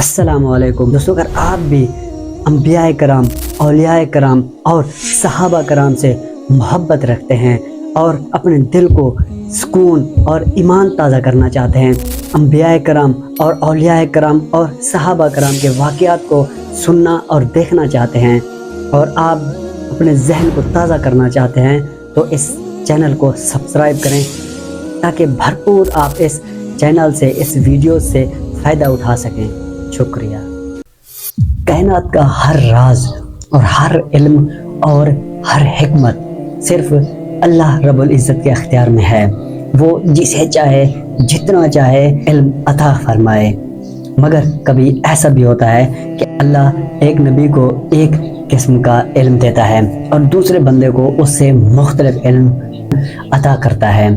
अस्सलाम वालेकुम दोस्तों, अगर आप भी अंबिया कराम, औलिया कराम और सहाबा कराम से मोहब्बत रखते हैं और अपने दिल को सुकून और ईमान ताज़ा करना चाहते हैं, अंबिया कराम और औलिया कराम और सहाबा कराम के वाक़यात को सुनना और देखना चाहते हैं और आप अपने जहन को ताज़ा करना चाहते हैं, तो इस चैनल को सब्सक्राइब करें ताकि भरपूर आप इस चैनल से, इस वीडियो से फ़ायदा उठा सकें। शुक्रिया। कायनात का हर राज और हर इल्म और हर हिकमत सिर्फ अल्लाह रब्बुल इज़्ज़त के अख्तियार में है। वो जिसे चाहे जितना चाहे इल्म अता फरमाए, मगर कभी ऐसा भी होता है कि अल्लाह एक नबी को एक किस्म का इल्म देता है और दूसरे बंदे को उससे मुख्तलिफ इल्म अता करता है।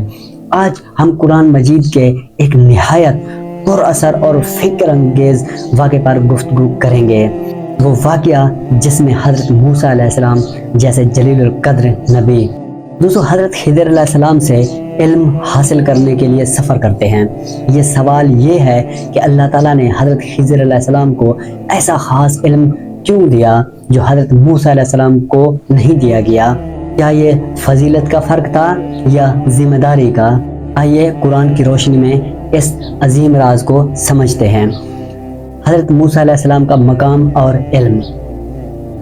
आज हम कुरान मजीद के एक निहायत पुरअसर और फ़िक्र अंगेज़ वाक़े पर गुफ्तगू करेंगे। वो वाक़या जिसमें हज़रत मूसा अलैहिस्सलाम जैसे जलीलुल कद्र नबी दोस्तों हज़रत खिज़र अलैहिस्सलाम से इल्म हासिल करने के लिए सफ़र करते हैं। ये सवाल ये है कि अल्लाह ताला ने हज़रत खिज़र अलैहिस्सलाम को ऐसा ख़ास इल्म क्यों दिया जो हज़रत मूसा अलैहिस्सलाम को नहीं दिया गया? क्या ये फजीलत का फ़र्क था या ज़िम्मेदारी का? आइए कुरान की रोशनी में इस अजीम राज को समझते हैं। हज़रत मूसा अलैहिस्सलाम का मकाम और इल्म।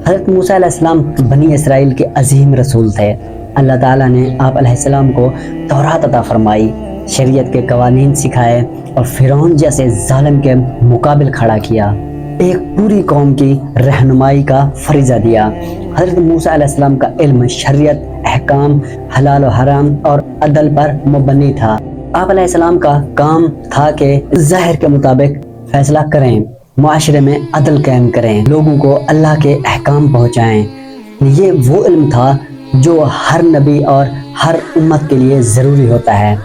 हज़रत मूसा अलैहिस्सलाम बनी इसराइल के अजीम रसूल थे। अल्लाह ताला ने आप अलैहिस्सलाम को तौरात अता फरमाई, शरीयत के कवानीन सिखाए और फ़िरौन जैसे जालिम के मुकाबिल खड़ा किया। एक पूरी कौम की रहनुमाई का फरीज़ा दिया। हज़रत मूसा अलैहिस्सलाम का इल्म शरीयत, अहकाम, हलाल और हराम और अदल पर मुबनी था। आप अलैहिस्सलाम का काम था कि ज़ाहिर के मुताबिक फैसला करें, माशरे में अदल कायम करें, लोगों को अल्लाह के अहकाम पहुँचाएँ। ये वो इल्म था जो हर नबी और हर उम्मत के लिए ज़रूरी होता है।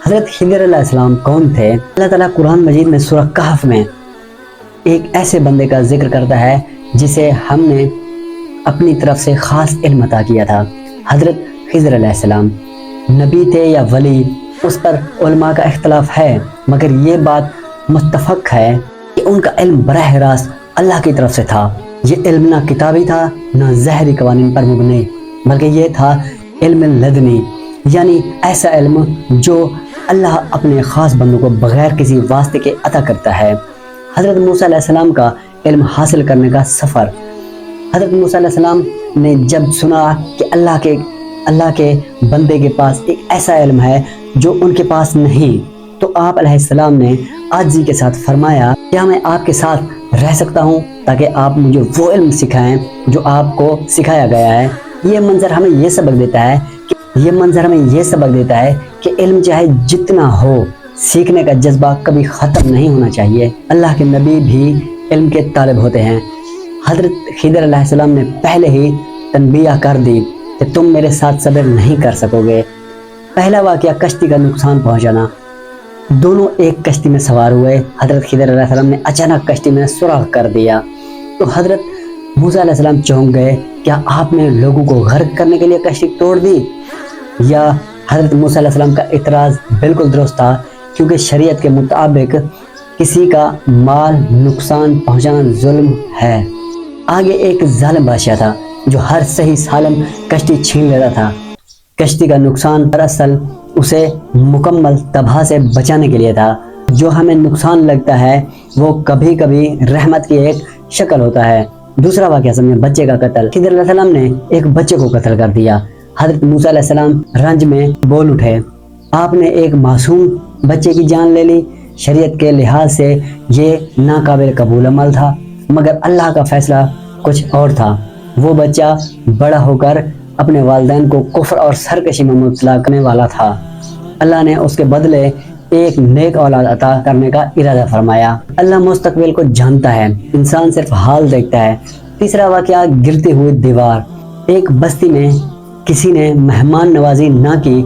हज़रत खिज़र अलैहिस्सलाम कौन थे? अल्लाह ताला कुरान मजीद में सूरह कहफ में एक ऐसे बंदे का जिक्र करता है जिसे हमने अपनी तरफ से ख़ास इल्म अता किया था। हज़रत खिज़र अलैहिस्सलाम नबी थे या वली, उस पर उलमा का इख्तलाफ है, मगर ये बात मुत्तफ़क़ है कि उनका इल्म बराह रास्त अल्लाह की तरफ से था। ये इल्म ना किताबी था ना ज़ाहिरी कवानीन पर मुबनी, बल्कि ये था इल्म लदनी, यानी ऐसा इल्म जो अल्लाह अपने ख़ास बंदों को बग़ैर किसी वास्ते के अता करता है। हज़रत मूसा अलैहिस्सलाम का इल्म हासिल करने का सफ़र। हज़रत मूसा अलैहिस्सलाम ने जब सुना कि अल्लाह के बंदे के पास एक ऐसा इल्म है जो उनके पास नहीं, तो आप अलैहिस्सलाम ने आजिज़ी के साथ फरमाया, क्या मैं आपके साथ रह सकता हूँ ताकि आप मुझे वो इल्म सिखाएं जो आपको सिखाया गया है। ये मंजर हमें ये सबक देता है कि इल्म चाहे जितना हो, सीखने का जज्बा कभी ख़त्म नहीं होना चाहिए। अल्लाह के नबी भी इल्म के तालिब होते हैं। हज़रत खिज़र अलैहिस्सलाम ने पहले ही तनबीह कर दी कि तुम मेरे साथ सब्र नहीं कर सकोगे। पहला वाक़या कश्ती का नुकसान पहुँचाना। दोनों एक कश्ती में सवार हुए। हज़रत खिज़र अलैहिस्सलाम ने अचानक कश्ती में सुराख कर दिया तो हज़रत मूसा अलैहिस्सलाम चौंक गए, क्या आपने लोगों को गर्क करने के लिए कश्ती तोड़ दी? या हज़रत मूसा अलैहिस्सलाम का इतराज़ बिल्कुल दुरुस्त था, क्योंकि शरीयत के मुताबिक किसी का माल नुकसान पहुँचाना जुल्म है। आगे एक जालिम बादशाह था जो हर सही सालम कश्ती छीन लेता था। कश्ती का नुकसान दरअसल उसे मुकम्मल तबाह से बचाने के लिए था। जो हमें नुकसान लगता है वो कभी कभी रहमत की एक शक्ल होता है। दूसरा वाक़या समझे, बच्चे का कत्ल। खिज़र अलैहिस्सलाम ने एक बच्चे को कत्ल कर दिया। हज़रत मूसा अलैहिस्सलाम रंज में बोल उठे, आपने एक मासूम बच्चे की जान ले ली। शरीयत के लिहाज से ये नाकाबिल कबूल अमल था, मगर अल्लाह का फैसला कुछ और था। वो बच्चा बड़ा होकर अपने वालिदैन को कुफ्र और सरकशी में मुब्तला करने वाला था। अल्लाह ने उसके बदले एक नेक औलाद अता करने का इरादा फरमाया। अल्लाह मुस्तकबिल को जानता है, इंसान सिर्फ हाल देखता है। तीसरा वाक़या गिरती हुई दीवार। एक बस्ती में किसी ने मेहमान नवाजी ना की,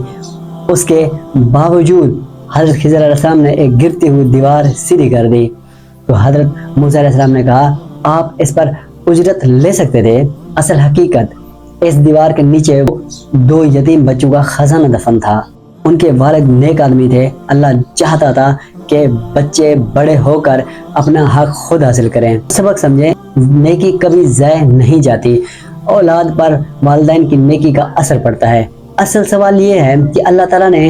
उसके बावजूद हज़रत खिज़र अलैहिस्सलाम ने एक गिरती हुई दीवार सीधी कर दी। तो हज़रत मूसा अलैहिस्सलाम ने कहा, आप इस पर उजरत ले सकते थे। असल हकीकत, इस दीवार के नीचे 2 यतीम बच्चों का खजाना दफन था। उनके वालिद नेक आदमी थे। अल्लाह चाहता था کہ بچے بڑے ہو کر اپنا حق خود حاصل کریں۔ سبق سمجھیں، نیکی کبھی ضائع نہیں جاتی، اولاد پر والدین کی نیکی کا اثر پڑتا ہے۔ اصل سوال یہ ہے کہ اللہ تعالیٰ نے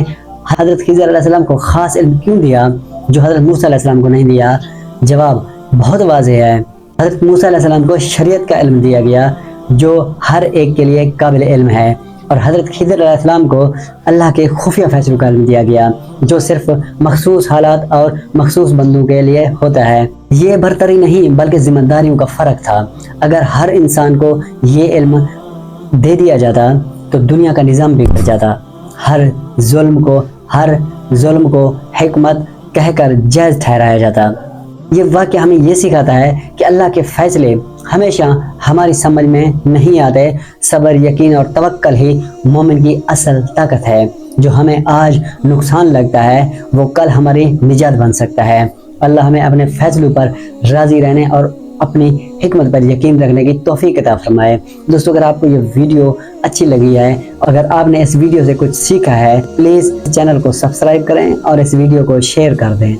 حضرت خضر علیہ السلام کو خاص علم کیوں دیا جو حضرت موسیٰ علیہ السلام کو نہیں دیا؟ جواب بہت واضح ہے۔ حضرت موسیٰ علیہ السلام کو شریعت کا علم دیا گیا جو ہر ایک کے لیے قابل علم ہے، اور حضرت خضر علیہ السلام کو اللہ کے خفیہ فیصلوں کا علم دیا گیا جو صرف مخصوص حالات اور مخصوص بندوں کے لیے ہوتا ہے۔ یہ برتری نہیں بلکہ ذمہ داریوں کا فرق تھا۔ اگر ہر انسان کو یہ علم دے دیا جاتا تو دنیا کا نظام بگڑ جاتا۔ ہر ظلم کو حکمت کہہ کر جائز ٹھہرایا جاتا۔ یہ واقعہ ہمیں یہ سکھاتا ہے کہ اللہ کے فیصلے ہمیشہ ہماری سمجھ میں نہیں آتے۔ صبر، یقین اور توکل ہی مومن کی اصل طاقت ہے۔ جو ہمیں آج نقصان لگتا ہے وہ کل ہماری نجات بن سکتا ہے۔ اللہ ہمیں اپنے فیصلوں پر راضی رہنے اور اپنی حکمت پر یقین رکھنے کی توفیق عطا فرمائے۔ دوستو، اگر آپ کو یہ ویڈیو اچھی لگی ہے، اگر آپ نے اس ویڈیو سے کچھ سیکھا ہے، پلیز چینل کو سبسکرائب کریں اور اس ویڈیو کو شیئر کر دیں۔